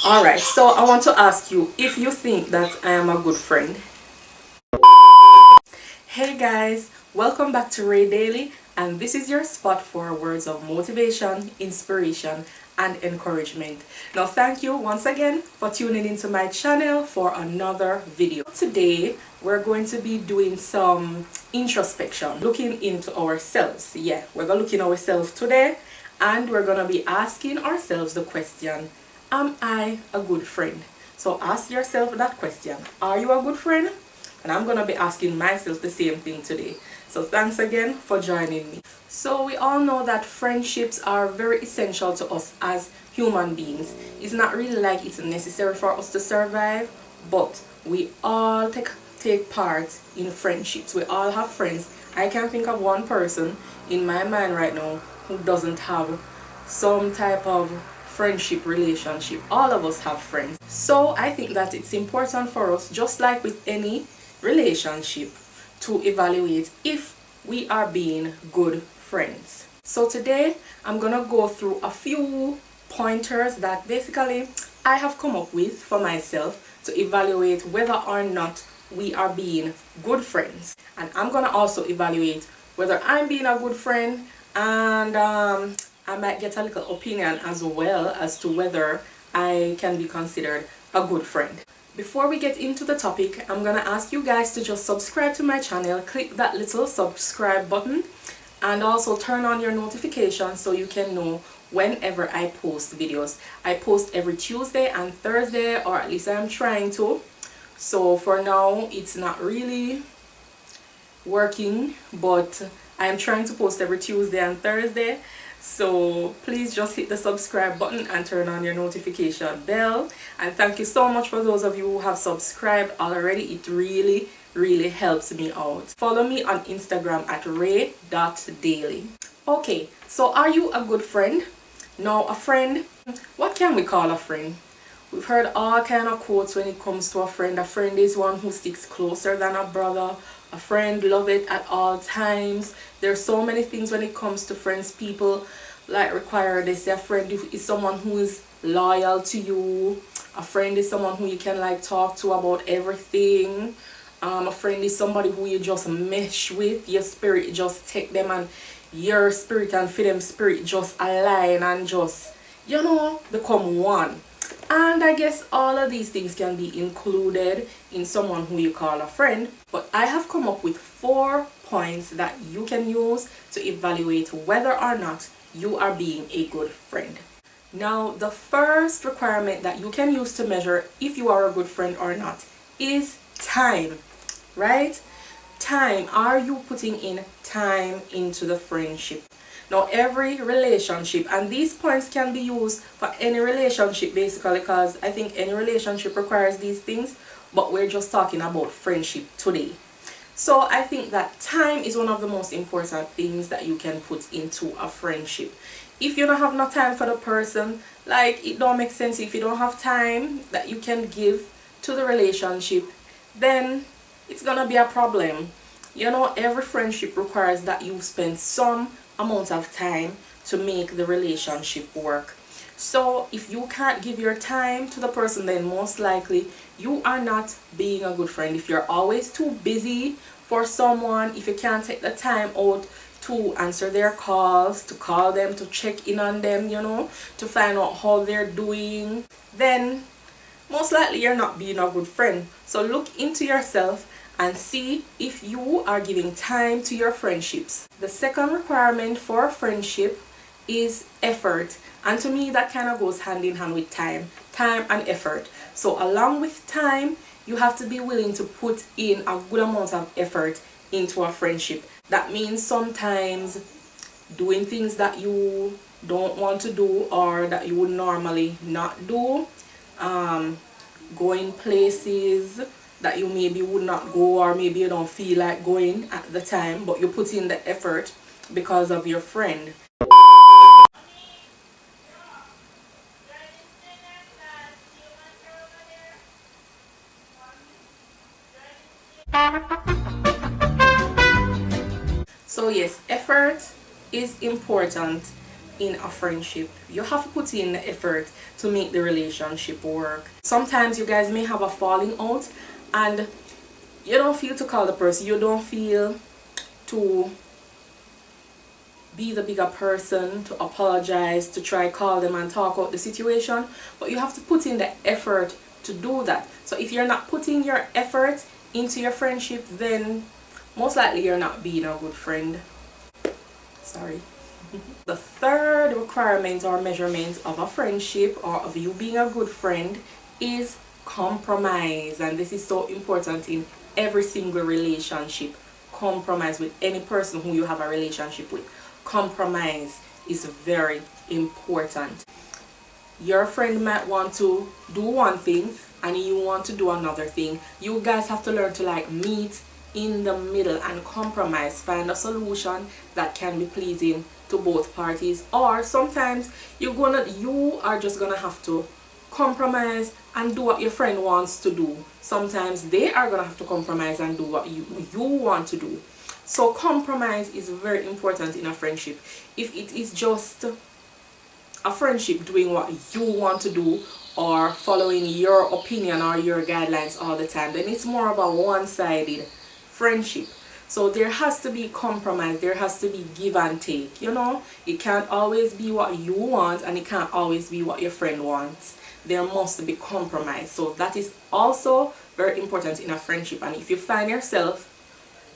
Alright, so I want to ask you if you think that I am a good friend. Hey guys, welcome back to Ray Daily, and this is your spot for words of motivation, inspiration, and encouragement. Now, thank you once again for tuning into my channel for another video. Today, we're going to be doing some introspection, looking into ourselves. Yeah, we're going to look in ourselves today, and we're going to be asking ourselves the question, am I a good friend? So ask yourself that question. Are you a good friend? And I'm going to be asking myself the same thing today. So thanks again for joining me. So we all know that friendships are very essential to us as human beings. It's not really like it's necessary for us to survive, but we all take part in friendships. We all have friends. I can think of one person in my mind right now who doesn't have some type of friendship relationship. All of us have friends. So I think that it's important for us, just like with any relationship, to evaluate if we are being good friends. So today I'm gonna go through a few pointers that basically I have come up with for myself to evaluate whether or not we are being good friends. And I'm gonna also evaluate whether I'm being a good friend, and I might get a little opinion as well as to whether I can be considered a good friend. Before we get into the topic, I'm gonna ask you guys to just subscribe to my channel, click that little subscribe button, and also turn on your notifications so you can know whenever I post videos. I post every Tuesday and Thursday, or at least I'm trying to. So for now, it's not really working, but I'm trying to post every Tuesday and Thursday. So please just hit the subscribe button and turn on your notification bell. And thank you so much for those of you who have subscribed already. It really helps me out. Follow me on Instagram at ray.daily. Okay, so are you a good friend? Now, a friend, what can we call a friend? We've heard all kind of quotes when it comes to a friend. A friend is one who sticks closer than a brother. A friend, love it at all times. There's so many things when it comes to friends. People like require, they say a friend is someone who is loyal to you. A friend is someone who you can like talk to about everything. A friend is somebody who you just mesh with. Your spirit just take them, and your spirit and for them spirit just align and just, you know, become one. And I guess all of these things can be included in someone who you call a friend. But I have come up with 4 points that you can use to evaluate whether or not you are being a good friend. Now, the first requirement that you can use to measure if you are a good friend or not is time, right? Time. Are you putting in time into the friendship? Now, every relationship, and these points can be used for any relationship basically, because I think any relationship requires these things, but we're just talking about friendship today. So I think that time is one of the most important things that you can put into a friendship. If you don't have no time for the person, like, it don't make sense. If you don't have time that you can give to the relationship, then it's gonna be a problem. You know, every friendship requires that you spend some amount of time to make the relationship work. So if you can't give your time to the person, then most likely you are not being a good friend. If you're always too busy for someone, if you can't take the time out to answer their calls, to call them, to check in on them, you know, to find out how they're doing, then most likely you're not being a good friend. So look into yourself and see if you are giving time to your friendships. The second requirement for a friendship is effort. And to me, that kind of goes hand in hand with time and effort. So along with time, you have to be willing to put in a good amount of effort into a friendship. That means sometimes doing things that you don't want to do or that you would normally not do. Going places that you maybe would not go, or maybe you don't feel like going at the time, but you put in the effort because of your friend. So yes, effort is important in a friendship. You have to put in the effort to make the relationship work. Sometimes you guys may have a falling out and you don't feel to call the person, you don't feel to be the bigger person, to apologize, to try call them and talk out the situation, but you have to put in the effort to do that. So if you're not putting your effort into your friendship, then most likely you're not being a good friend. Sorry. The third requirement or measurement of a friendship or of you being a good friend is compromise. And this is so important in every single relationship. Compromise with any person who you have a relationship with. Compromise is very important. Your friend might want to do one thing and you want to do another thing. You guys have to learn to like meet in the middle and compromise, find a solution that can be pleasing to both parties. Or sometimes you are just gonna have to compromise and do what your friend wants to do. Sometimes they are gonna have to compromise and do what you want to do. So compromise is very important in a friendship. If it is just a friendship doing what you want to do or following your opinion or your guidelines all the time, then it's more of a one-sided friendship. So there has to be compromise, there has to be give and take, you know. It can't always be what you want and it can't always be what your friend wants. There must be compromise. So that is also very important in a friendship. And if you find yourself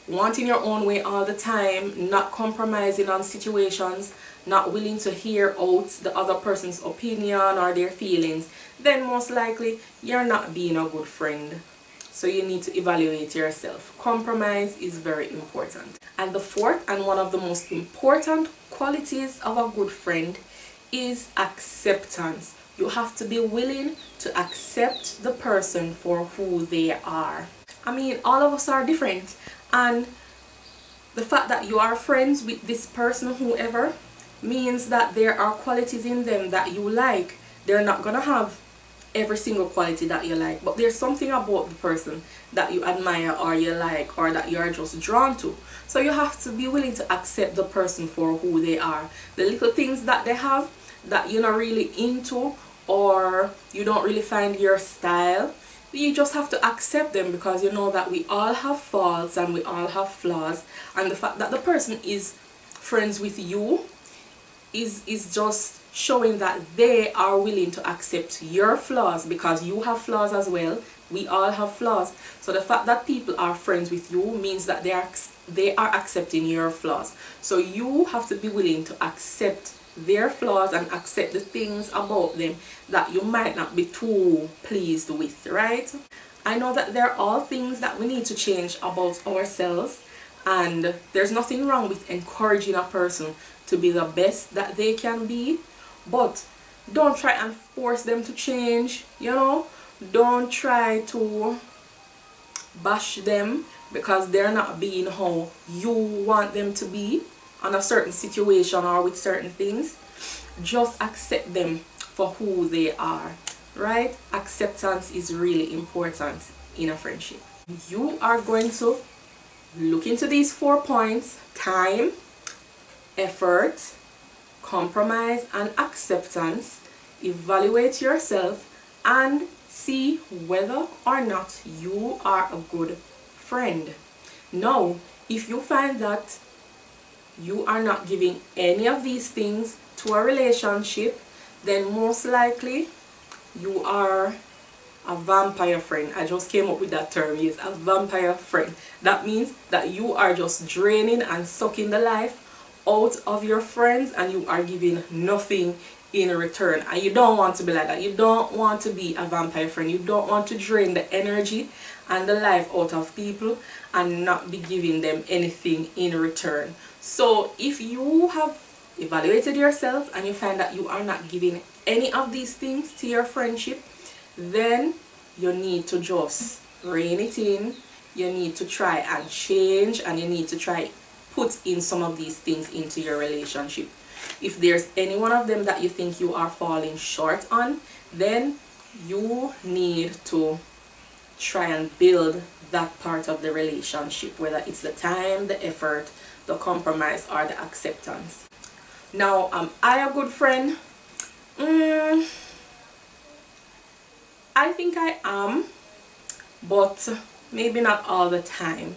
wanting your own way all the time, not compromising on situations, not willing to hear out the other person's opinion or their feelings, then most likely you're not being a good friend. So you need to evaluate yourself. Compromise is very important. And the fourth and one of the most important qualities of a good friend is acceptance. You have to be willing to accept the person for who they are. I mean, all of us are different. And the fact that you are friends with this person, whoever, means that there are qualities in them that you like. They're not gonna have every single quality that you like, but there's something about the person that you admire or you like or that you're just drawn to. So you have to be willing to accept the person for who they are. The little things that they have that you're not really into or you don't really find your style, you just have to accept them, because you know that we all have faults and we all have flaws, and the fact that the person is friends with you is just showing that they are willing to accept your flaws, because you have flaws as well. We all have flaws. So the fact that people are friends with you means that they are accepting your flaws. So you have to be willing to accept their flaws and accept the things about them that you might not be too pleased with, right? I know that there are all things that we need to change about ourselves, and there's nothing wrong with encouraging a person to be the best that they can be, but don't try and force them to change, you know. Don't try to bash them because they're not being how you want them to be on a certain situation or with certain things. Just accept them for who they are, right? Acceptance is really important in a friendship. You are going to look into these 4 points: time, effort, compromise, and acceptance. Evaluate yourself and see whether or not you are a good friend. Now, if you find that you are not giving any of these things to a relationship, then most likely you are a vampire friend. I just came up with that term. Yes, a vampire friend. That means that you are just draining and sucking the life out of your friends and you are giving nothing in return. And you don't want to be like that. You don't want to be a vampire friend. You don't want to drain the energy and the life out of people and not be giving them anything in return. So if you have evaluated yourself and you find that you are not giving any of these things to your friendship, then you need to just rein it in. You need to try and change, and you need to try put in some of these things into your relationship. If there's any one of them that you think you are falling short on, then you need to try and build that part of the relationship, whether it's the time, the effort, the compromise, or the acceptance. Now, am I a good friend? Mm, I think I am, but maybe not all the time,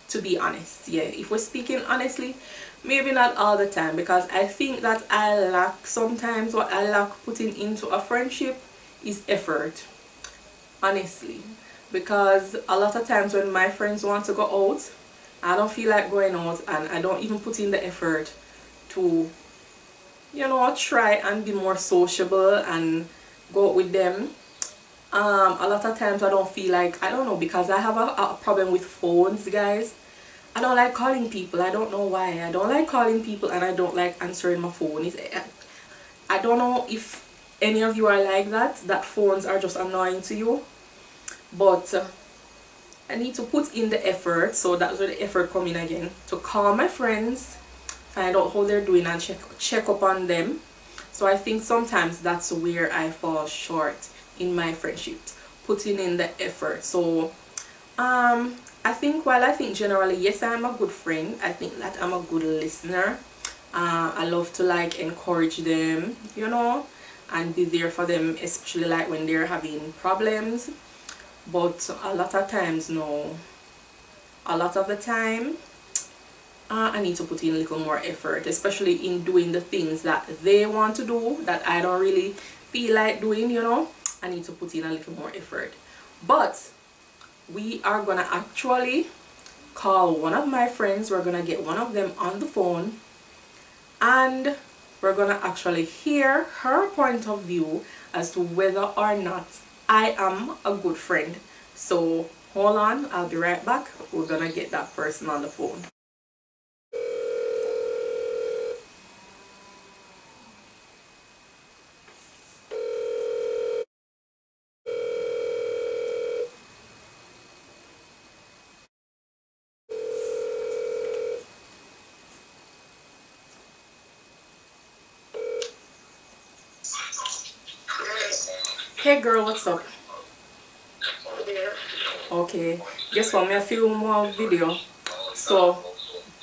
to be honest. Yeah, if we're speaking honestly, maybe not all the time, because I think that I lack sometimes, what I lack putting into a friendship is effort, honestly. Because a lot of times when my friends want to go out, I don't feel like going out, and I don't even put in the effort to, try and be more sociable and go out with them. A lot of times I don't feel like, I don't know, because I have a problem with phones, guys. I don't like calling people. I don't know why. I don't like calling people, and I don't like answering my phone. I don't know if any of you are like that phones are just annoying to you. But I need to put in the effort, so that's where the effort come in again, to call my friends, find out how they're doing, and check up on them. So I think sometimes that's where I fall short in my friendships, putting in the effort. So I think, while I think generally yes, I'm a good friend, I think that I'm a good listener. I love to like encourage them, and be there for them, especially like when they're having problems. But a lot of times, no, a lot of the time, I need to put in a little more effort, especially in doing the things that they want to do that I don't really feel like doing. I need to put in a little more effort. But we are gonna actually call one of my friends. We're gonna get one of them on the phone, and we're gonna actually hear her point of view as to whether or not I am a good friend. So hold on, I'll be right back. We're gonna get that person on the phone. Hey girl, what's up? Okay, guess what? Me a few more video. So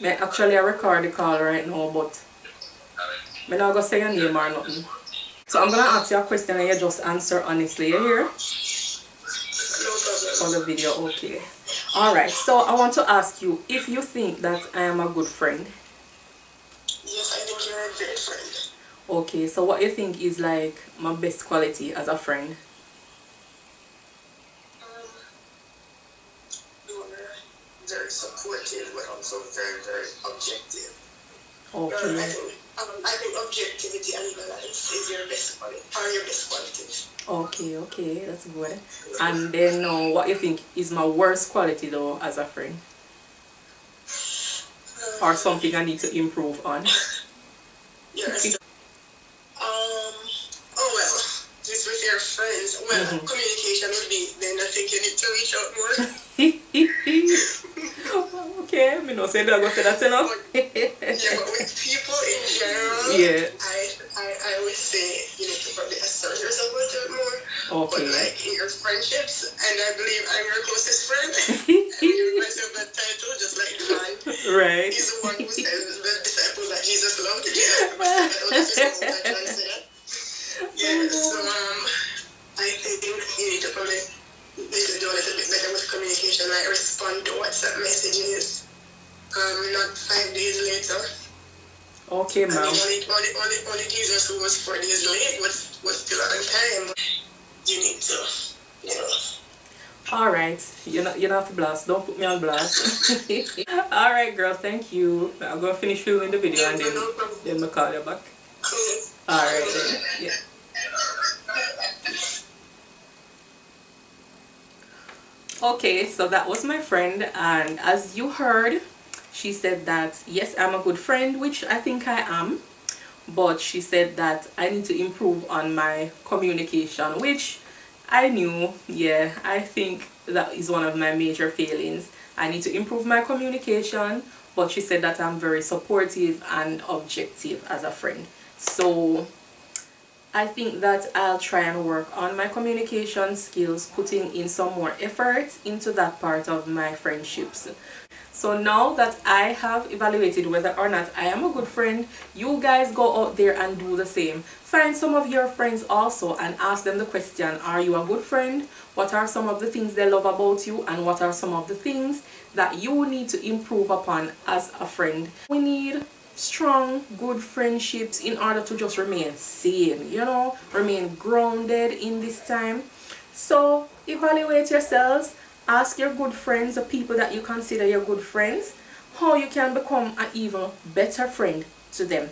me actually I record the call right now, but me not gonna say your name or nothing. So I'm gonna ask you a question and you just answer honestly. You hear? For the video, okay. Alright, so I want to ask you if you think that I am a good friend. Yes, I think you're a great friend. Okay, so what you think is like my best quality as a friend? You're very supportive, but also very, very objective. Okay. I think objectivity and balance is your best quality, are your best qualities. Okay, that's good. And then what you think is my worst quality though as a friend? Or something I need to improve on? Yes. Oh well, just with your friends. Well, communication would be, then I think you need to reach out more. Okay, me no say that, go say that, Yeah, but with people in general, yeah. I always say you need to probably assert yourself a little bit more. Okay. But like in your friendships, and I believe I'm your closest friend, I give myself that title, just like John. Right. He's the one who says the disciple that Jesus loved. Yeah, so I think you need to probably do a little bit better with communication, like respond to WhatsApp messages. Not 5 days later. Okay, ma'am. I mean, only Jesus who was 4 days late was still on time. You need to, Alright, you're not have to blast. Don't put me on blast. Alright, girl, thank you. I'm gonna finish filming the video and then I'll call you back. Cool. Alright then. Yeah. Okay, so that was my friend, and as you heard, she said that yes, I'm a good friend, which I think I am, but she said that I need to improve on my communication, which I knew. Yeah, I think that is one of my major failings. I need to improve my communication, but she said that I'm very supportive and objective as a friend. So I think that I'll try and work on my communication skills, putting in some more effort into that part of my friendships. So now that I have evaluated whether or not I am a good friend, you guys go out there and do the same. Find some of your friends also and ask them the question, are you a good friend? What are some of the things they love about you, and what are some of the things that you need to improve upon as a friend? We need strong, good friendships in order to just remain sane, remain grounded in this time. So evaluate yourselves. Ask your good friends, the people that you consider your good friends, how you can become an even better friend to them.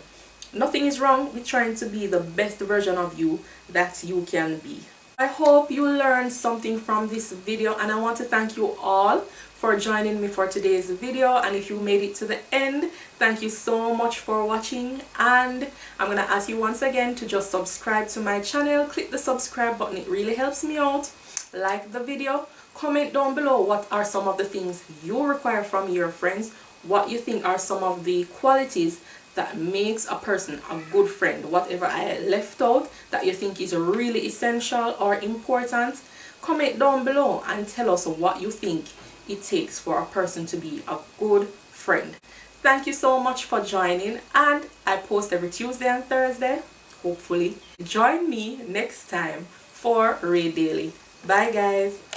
Nothing is wrong with trying to be the best version of you that you can be. I hope you learned something from this video, and I want to thank you all for joining me for today's video. And if you made it to the end, thank you so much for watching, and I'm gonna ask you once again to just subscribe to my channel. Click the subscribe button, it really helps me out. Like the video, comment down below what are some of the things you require from your friends, what you think are some of the qualities that makes a person a good friend, whatever I left out that you think is really essential or important. Comment down below and tell us what you think it takes for a person to be a good friend. Thank you so much for joining, and I post every Tuesday and Thursday. Hopefully join me next time for Ray Daily. Bye guys.